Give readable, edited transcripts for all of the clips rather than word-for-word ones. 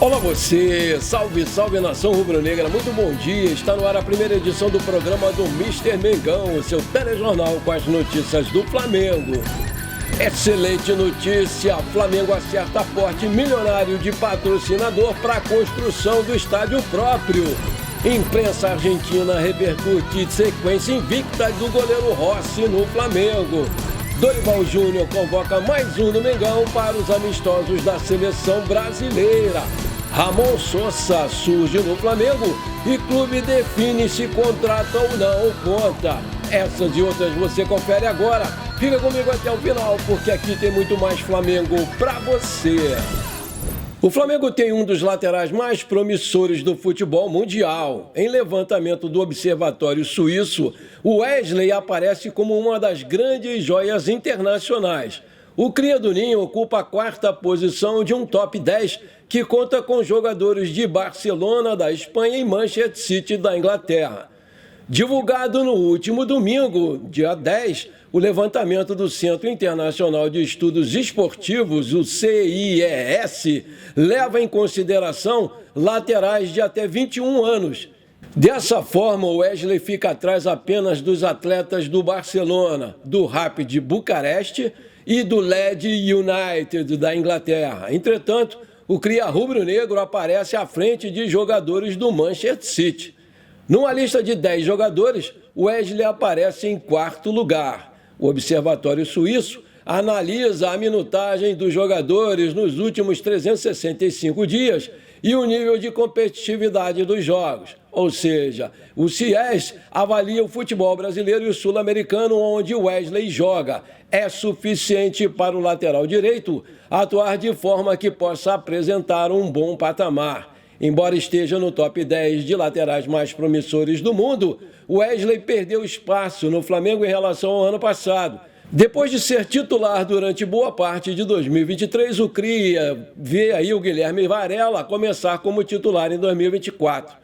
Olá você, salve, salve nação rubro-negra, muito bom dia, está no ar a primeira edição do programa do Mister Mengão, o seu telejornal com as notícias do Flamengo. Excelente notícia, Flamengo acerta aporte milionário de patrocinador para a construção do estádio próprio. Imprensa argentina repercute sequência invicta do goleiro Rossi no Flamengo. Dorival Júnior convoca mais um do Mengão para os amistosos da seleção brasileira. Ramon Sosa surge no Flamengo e clube define se contrata ou não conta. Essas e outras você confere agora. Fica comigo até o final, porque aqui tem muito mais Flamengo para você. O Flamengo tem um dos laterais mais promissores do futebol mundial. Em levantamento do Observatório Suíço, o Wesley aparece como uma das grandes joias internacionais. O cria do Ninho ocupa a quarta posição de um top 10 que conta com jogadores de Barcelona, da Espanha e Manchester City, da Inglaterra. Divulgado no último domingo, dia 10, o levantamento do Centro Internacional de Estudos Esportivos, o CIES, leva em consideração laterais de até 21 anos. Dessa forma, o Wesley fica atrás apenas dos atletas do Barcelona, do Rapid Bucareste e do Leeds United da Inglaterra. Entretanto, o cria rubro-negro aparece à frente de jogadores do Manchester City. Numa lista de 10 jogadores, o Wesley aparece em quarto lugar. O Observatório Suíço analisa a minutagem dos jogadores nos últimos 365 dias e o nível de competitividade dos jogos. Ou seja, o CIES avalia o futebol brasileiro e o sul-americano onde o Wesley joga. É suficiente para o lateral direito atuar de forma que possa apresentar um bom patamar. Embora esteja no top 10 de laterais mais promissores do mundo, o Wesley perdeu espaço no Flamengo em relação ao ano passado. Depois de ser titular durante boa parte de 2023, o cria vê aí o Guilherme Varela começar como titular em 2024.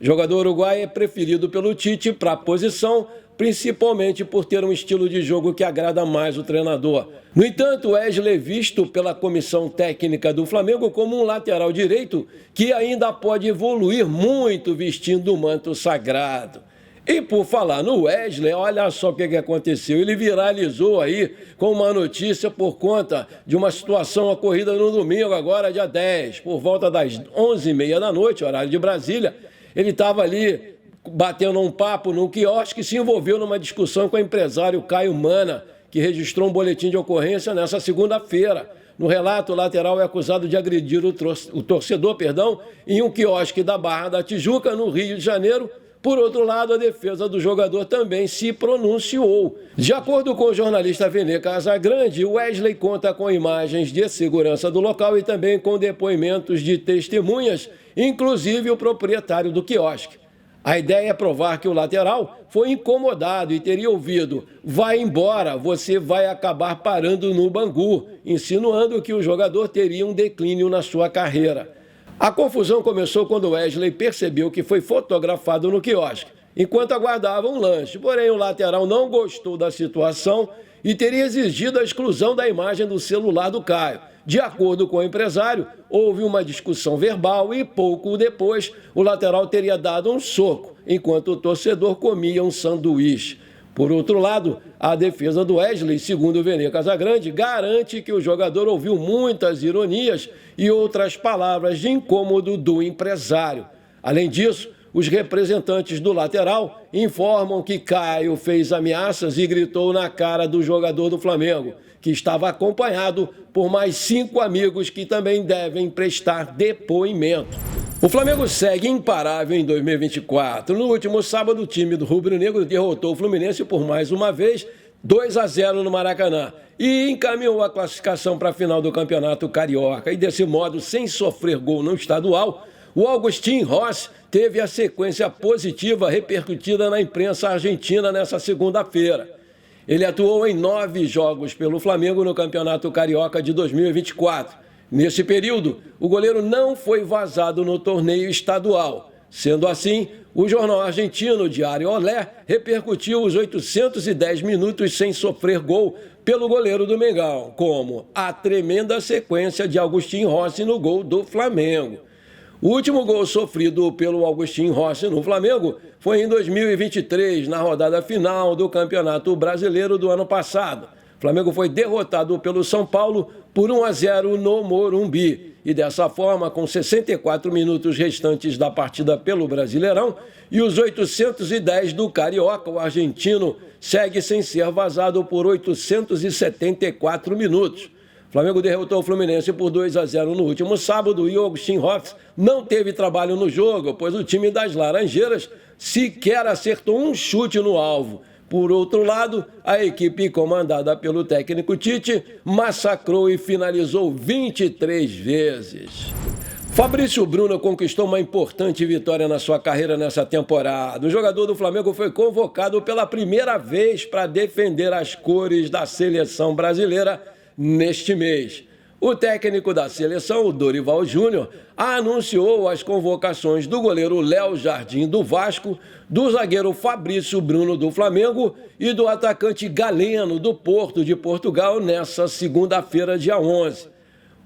O jogador uruguaio é preferido pelo Tite para a posição, principalmente por ter um estilo de jogo que agrada mais o treinador. No entanto, Wesley é visto pela comissão técnica do Flamengo como um lateral direito que ainda pode evoluir muito vestindo o manto sagrado. E por falar no Wesley, olha só o que aconteceu. Ele viralizou aí com uma notícia por conta de uma situação ocorrida no domingo, agora dia 10, por volta das 11h30 da noite, horário de Brasília. Ele estava ali batendo um papo num quiosque e se envolveu numa discussão com o empresário Caio Mana, que registrou um boletim de ocorrência nessa segunda-feira. No relato, o lateral é acusado de agredir o torcedor, em um quiosque da Barra da Tijuca, no Rio de Janeiro. Por outro lado, a defesa do jogador também se pronunciou. De acordo com o jornalista Vene Casagrande, o Wesley conta com imagens de segurança do local e também com depoimentos de testemunhas, inclusive o proprietário do quiosque. A ideia é provar que o lateral foi incomodado e teria ouvido "vai embora, você vai acabar parando no Bangu", insinuando que o jogador teria um declínio na sua carreira. A confusão começou quando Wesley percebeu que foi fotografado no quiosque, enquanto aguardava um lanche. Porém, o lateral não gostou da situação e teria exigido a exclusão da imagem do celular do Caio. De acordo com o empresário, houve uma discussão verbal e pouco depois o lateral teria dado um soco, enquanto o torcedor comia um sanduíche. Por outro lado, a defesa do Wesley, segundo o Vene Casagrande, garante que o jogador ouviu muitas ironias e outras palavras de incômodo do empresário. Além disso, os representantes do lateral informam que Caio fez ameaças e gritou na cara do jogador do Flamengo, que estava acompanhado por mais 5 amigos que também devem prestar depoimento. O Flamengo segue imparável em 2024. No último sábado, o time do rubro-negro derrotou o Fluminense por mais uma vez, 2-0 no Maracanã, e encaminhou a classificação para a final do Campeonato Carioca. E desse modo, sem sofrer gol no estadual, o Agustín Rossi teve a sequência positiva repercutida na imprensa argentina nessa segunda-feira. Ele atuou em 9 jogos pelo Flamengo no Campeonato Carioca de 2024. Nesse período, o goleiro não foi vazado no torneio estadual. Sendo assim, o jornal argentino Diário Olé repercutiu os 810 minutos sem sofrer gol pelo goleiro do Mengão, como a tremenda sequência de Agustín Rossi no gol do Flamengo. O último gol sofrido pelo Agustín Rossi no Flamengo foi em 2023, na rodada final do Campeonato Brasileiro do ano passado. O Flamengo foi derrotado pelo São Paulo por 1-0 no Morumbi. E dessa forma, com 64 minutos restantes da partida pelo Brasileirão e os 810 do Carioca, o argentino segue sem ser vazado por 874 minutos. O Flamengo derrotou o Fluminense por 2-0 no último sábado e o Agustín Rossi não teve trabalho no jogo, pois o time das Laranjeiras sequer acertou um chute no alvo. Por outro lado, a equipe comandada pelo técnico Tite massacrou e finalizou 23 vezes. Fabrício Bruno conquistou uma importante vitória na sua carreira nessa temporada. O jogador do Flamengo foi convocado pela primeira vez para defender as cores da seleção brasileira neste mês. O técnico da seleção, o Dorival Júnior, anunciou as convocações do goleiro Léo Jardim do Vasco, do zagueiro Fabrício Bruno do Flamengo e do atacante Galeno do Porto de Portugal nessa segunda-feira, dia 11.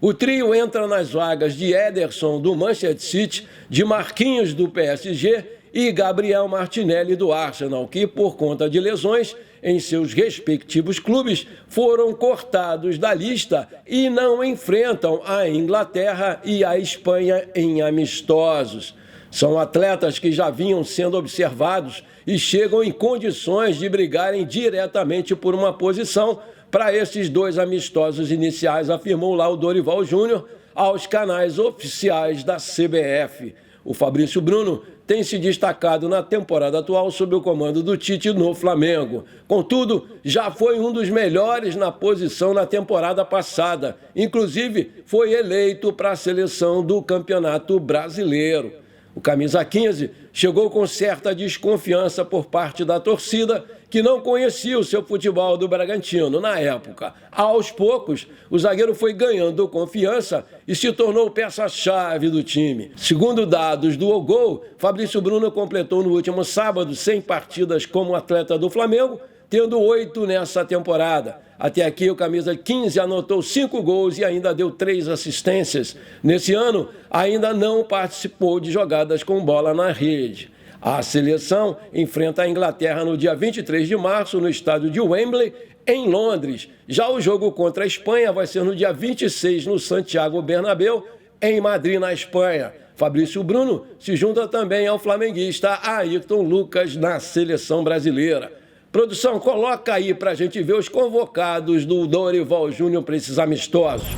O trio entra nas vagas de Ederson do Manchester City, de Marquinhos do PSG e Gabriel Martinelli do Arsenal, que por conta de lesões em seus respectivos clubes foram cortados da lista e não enfrentam a Inglaterra e a Espanha em amistosos. São atletas que já vinham sendo observados e chegam em condições de brigarem diretamente por uma posição para esses dois amistosos iniciais, afirmou lá o Dorival Júnior aos canais oficiais da CBF. O Fabrício Bruno tem se destacado na temporada atual sob o comando do Tite no Flamengo. Contudo, já foi um dos melhores na posição na temporada passada. Inclusive, foi eleito para a seleção do Campeonato Brasileiro. O camisa 15 chegou com certa desconfiança por parte da torcida, que não conhecia o seu futebol do Bragantino na época. Aos poucos, o zagueiro foi ganhando confiança e se tornou peça-chave do time. Segundo dados do Ogol, Fabrício Bruno completou no último sábado 100 partidas como atleta do Flamengo, tendo 8 nessa temporada. Até aqui, o camisa 15 anotou 5 gols e ainda deu 3 assistências. Nesse ano, ainda não participou de jogadas com bola na rede. A seleção enfrenta a Inglaterra no dia 23 de março, no estádio de Wembley, em Londres. Já o jogo contra a Espanha vai ser no dia 26, no Santiago Bernabéu, em Madrid, na Espanha. Fabrício Bruno se junta também ao flamenguista Ayrton Lucas na seleção brasileira. Produção, coloca aí para a gente ver os convocados do Dorival Júnior para esses amistosos.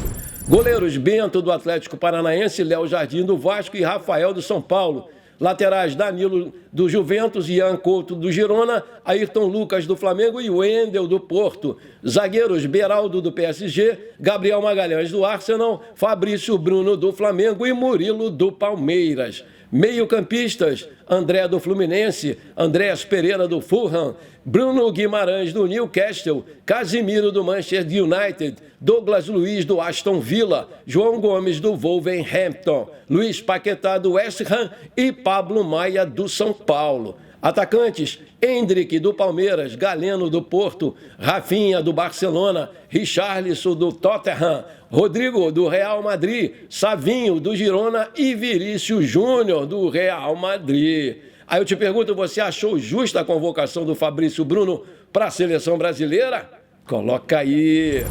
Goleiros Bento do Atlético Paranaense, Léo Jardim do Vasco e Rafael do São Paulo. Laterais Danilo do Juventus, Ian Couto do Girona, Ayrton Lucas do Flamengo e Wendel do Porto. Zagueiros Beraldo do PSG, Gabriel Magalhães do Arsenal, Fabrício Bruno do Flamengo e Murilo do Palmeiras. Meio-campistas, André do Fluminense, Andréas Pereira do Fulham, Bruno Guimarães do Newcastle, Casimiro do Manchester United, Douglas Luiz do Aston Villa, João Gomes do Wolverhampton, Luiz Paquetá do West Ham e Pablo Maia do São Paulo. Atacantes, Endrick do Palmeiras, Galeno do Porto, Rafinha do Barcelona, Richarlison do Tottenham, Rodrigo do Real Madrid, Savinho do Girona e Vinícius Júnior do Real Madrid. Aí eu te pergunto, você achou justa a convocação do Fabrício Bruno para a seleção brasileira? Coloca aí.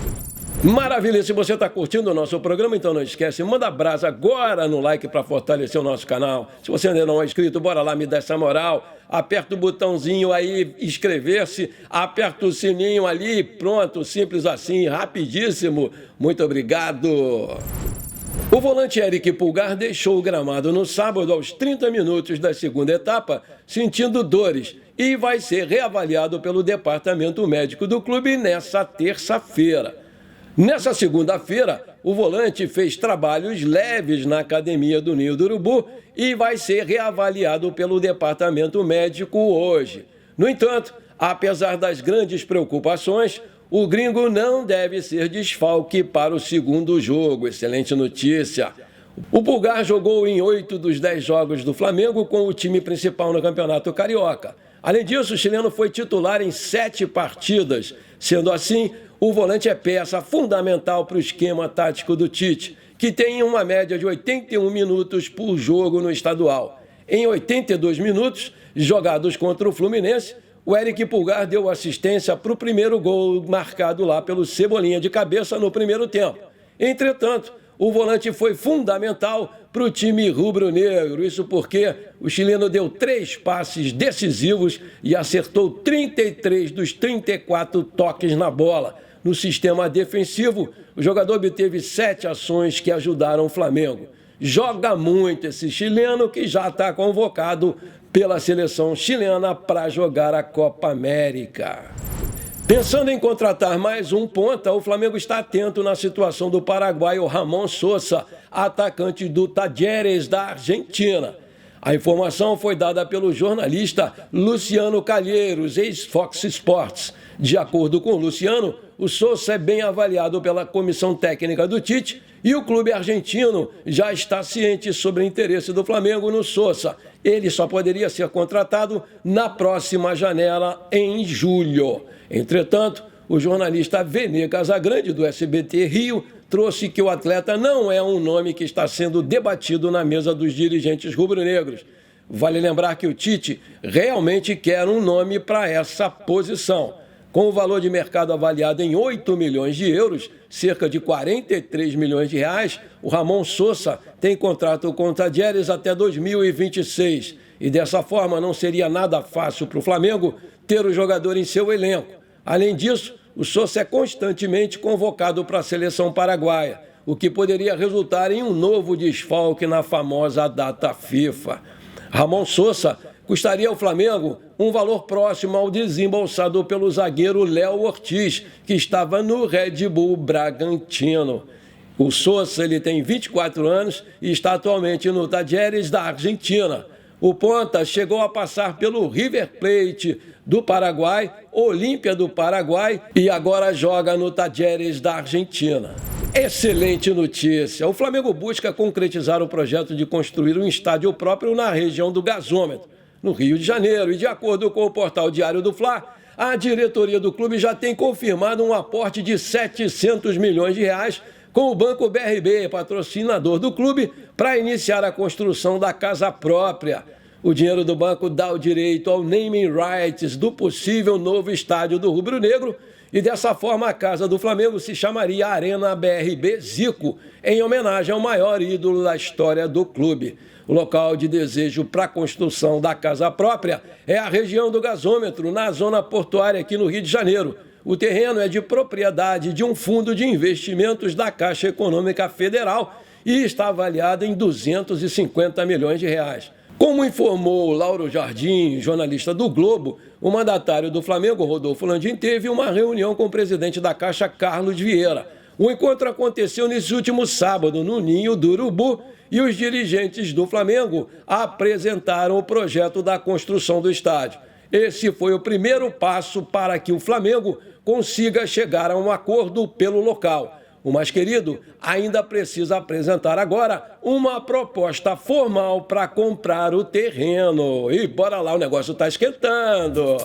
Maravilha, se você está curtindo o nosso programa, então não esquece, manda brasa agora no like para fortalecer o nosso canal. Se você ainda não é inscrito, bora lá, me dá essa moral. Aperta o botãozinho aí, inscrever-se, aperta o sininho ali, pronto, simples assim, rapidíssimo. Muito obrigado. O volante Eric Pulgar deixou o gramado no sábado aos 30 minutos da segunda etapa, sentindo dores, e vai ser reavaliado pelo departamento médico do clube nessa terça-feira. Nessa segunda-feira, o volante fez trabalhos leves na academia do Ninho do Urubu e vai ser reavaliado pelo departamento médico hoje. No entanto, apesar das grandes preocupações, o gringo não deve ser desfalque para o segundo jogo. Excelente notícia. O Pulgar jogou em 8 dos 10 jogos do Flamengo com o time principal no Campeonato Carioca. Além disso, o chileno foi titular em 7 partidas. Sendo assim, o volante é peça fundamental para o esquema tático do Tite, que tem uma média de 81 minutos por jogo no estadual. Em 82 minutos, jogados contra o Fluminense, o Eric Pulgar deu assistência para o primeiro gol marcado lá pelo Cebolinha de cabeça no primeiro tempo. Entretanto, o volante foi fundamental para o time rubro-negro, isso porque o chileno deu 3 passes decisivos e acertou 33 dos 34 toques na bola. No sistema defensivo, o jogador obteve 7 ações que ajudaram o Flamengo. Joga muito esse chileno que já está convocado pela seleção chilena para jogar a Copa América. Pensando em contratar mais um ponta, o Flamengo está atento na situação do paraguaio Ramon Sosa, atacante do Talleres da Argentina. A informação foi dada pelo jornalista Luciano Calheiros, ex-Fox Sports. De acordo com o Luciano, o Sosa é bem avaliado pela comissão técnica do Tite e o clube argentino já está ciente sobre o interesse do Flamengo no Sosa. Ele só poderia ser contratado na próxima janela em julho. Entretanto, o jornalista Vene Casagrande, do SBT Rio, trouxe que o atleta não é um nome que está sendo debatido na mesa dos dirigentes rubro-negros. Vale lembrar que o Tite realmente quer um nome para essa posição. Com o valor de mercado avaliado em 8 milhões de euros, cerca de 43 milhões de reais, o Ramon Sosa tem contrato com o Talleres até 2026. E dessa forma não seria nada fácil para o Flamengo ter o jogador em seu elenco. Além disso, o Sosa é constantemente convocado para a seleção paraguaia, o que poderia resultar em um novo desfalque na famosa data FIFA. Ramon Sosa custaria ao Flamengo um valor próximo ao desembolsado pelo zagueiro Léo Ortiz, que estava no Red Bull Bragantino. O Sosa ele tem 24 anos e está atualmente no Talleres da Argentina. O ponta chegou a passar pelo River Plate do Paraguai, Olímpia do Paraguai e agora joga no Talleres da Argentina. Excelente notícia! O Flamengo busca concretizar o projeto de construir um estádio próprio na região do Gasômetro, no Rio de Janeiro. E de acordo com o portal Diário do Fla, a diretoria do clube já tem confirmado um aporte de 700 milhões de reais com o Banco BRB, patrocinador do clube, para iniciar a construção da casa própria. O dinheiro do banco dá o direito ao naming rights do possível novo estádio do Rubro Negro e dessa forma a casa do Flamengo se chamaria Arena BRB Zico, em homenagem ao maior ídolo da história do clube. O local de desejo para a construção da casa própria é a região do Gasômetro, na zona portuária aqui no Rio de Janeiro. O terreno é de propriedade de um fundo de investimentos da Caixa Econômica Federal e está avaliado em 250 milhões de reais. Como informou Lauro Jardim, jornalista do Globo, o mandatário do Flamengo, Rodolfo Landim, teve uma reunião com o presidente da Caixa, Carlos Vieira. O encontro aconteceu nesse último sábado, no Ninho do Urubu, e os dirigentes do Flamengo apresentaram o projeto da construção do estádio. Esse foi o primeiro passo para que o Flamengo consiga chegar a um acordo pelo local. O mais querido ainda precisa apresentar agora uma proposta formal para comprar o terreno. E bora lá, o negócio está esquentando.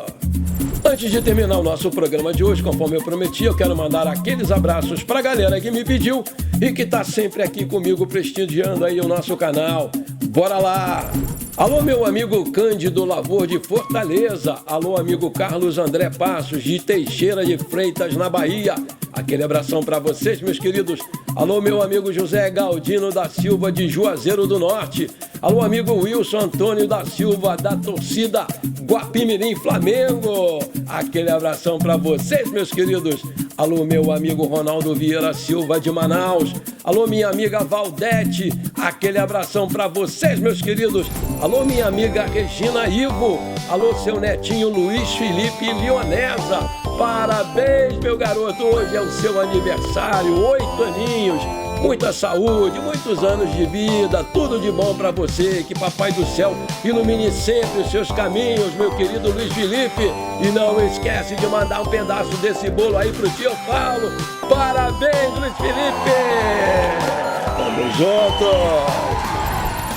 Antes de terminar o nosso programa de hoje, conforme eu prometi, eu quero mandar aqueles abraços para a galera que me pediu e que está sempre aqui comigo prestigiando aí o nosso canal. Bora lá! Alô, meu amigo Cândido Lavor de Fortaleza. Alô, amigo Carlos André Passos de Teixeira de Freitas, na Bahia. Aquele abração para vocês, meus queridos. Alô, meu amigo José Galdino da Silva de Juazeiro do Norte. Alô, amigo Wilson Antônio da Silva da torcida Guapimirim Flamengo. Aquele abração para vocês, meus queridos. Alô, meu amigo Ronaldo Vieira Silva de Manaus. Alô, minha amiga Valdete. Aquele abração para vocês, meus queridos. Alô, minha amiga Regina Ivo. Alô, seu netinho Luiz Felipe Leonesa. Parabéns, meu garoto. Hoje é o seu aniversário, 8 aninhos. Muita saúde, muitos anos de vida, tudo de bom para você. Que Papai do Céu ilumine sempre os seus caminhos, meu querido Luiz Felipe. E não esquece de mandar um pedaço desse bolo aí pro tio Paulo. Parabéns, Luiz Felipe! Tamo junto!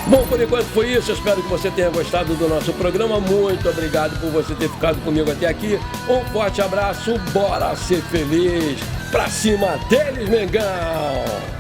Bom, por enquanto foi isso. Eu espero que você tenha gostado do nosso programa. Muito obrigado por você ter ficado comigo até aqui. Um forte abraço. Bora ser feliz. Pra cima deles, Mengão!